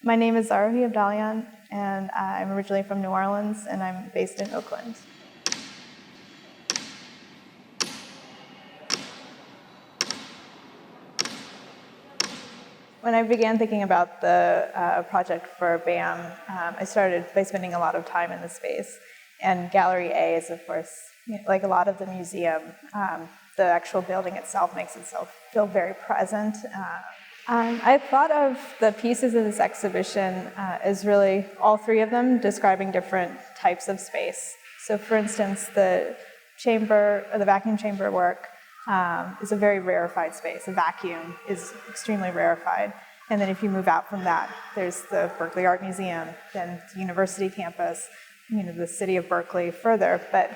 My name is Zarouhie Abdalian, and I'm originally from New Orleans, and I'm based in Oakland. When I began thinking about the project for BAM, I started by spending a lot of time in the space. And Gallery A is, of course, like a lot of the museum, the actual building itself makes itself feel very present. I thought of the pieces of this exhibition as really all three of them describing different types of space. So for instance, the vacuum chamber work is a very rarefied space. A vacuum is extremely rarefied. And then if you move out from that, there's the Berkeley Art Museum, then the university campus, the city of Berkeley further. But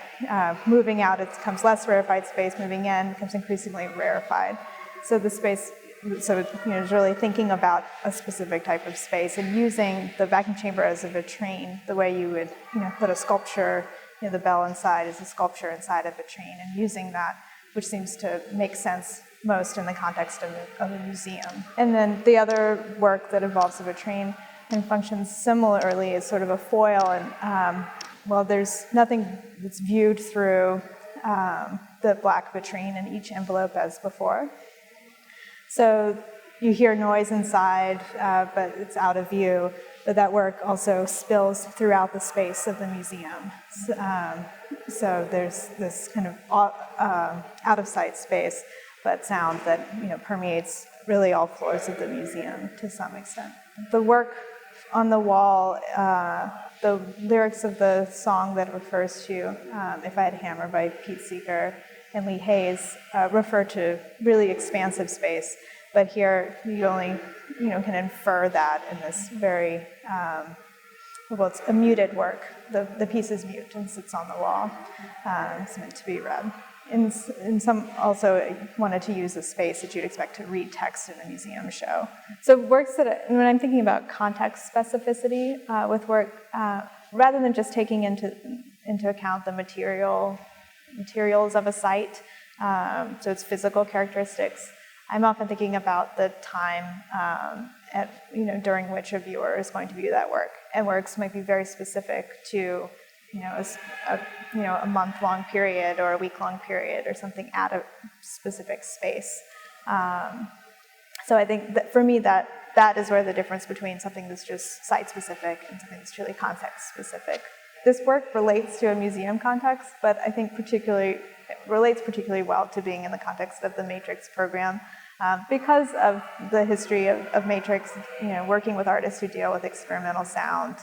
moving out, it becomes less rarefied space. Moving in becomes increasingly rarefied. So the space, is really thinking about a specific type of space and using the vacuum chamber as a vitrine, the way you would, put a sculpture, the bell inside is a sculpture inside of a vitrine, and using that, which seems to make sense most in the context of a museum. And then the other work that involves a vitrine and functions similarly is sort of a foil, and there's nothing that's viewed through the black vitrine in each envelope as before. So you hear noise inside, but it's out of view. But that work also spills throughout the space of the museum. So there's this kind of out-of-sight space, but sound that permeates really all floors of the museum to some extent. The work on the wall, the lyrics of the song that it refers to, "If I Had a Hammer" by Pete Seeger and Lee Hayes, refer to really expansive space. But here you only can infer that in this very, it's a muted work. The piece is mute and sits on the wall. It's meant to be read. In some also wanted to use a space that you'd expect to read text in a museum show. So works when I'm thinking about context specificity with work, rather than just taking into account the materials of a site, so its physical characteristics, I'm often thinking about the time during which a viewer is going to view that work, and works might be very specific to a month-long period or a week-long period or something at a specific space. So I think that for me that is where the difference between something that's just site-specific and something that's truly context-specific. This work relates to a museum context, but I think it relates particularly well to being in the context of the Matrix program because of the history of Matrix, working with artists who deal with experimental sound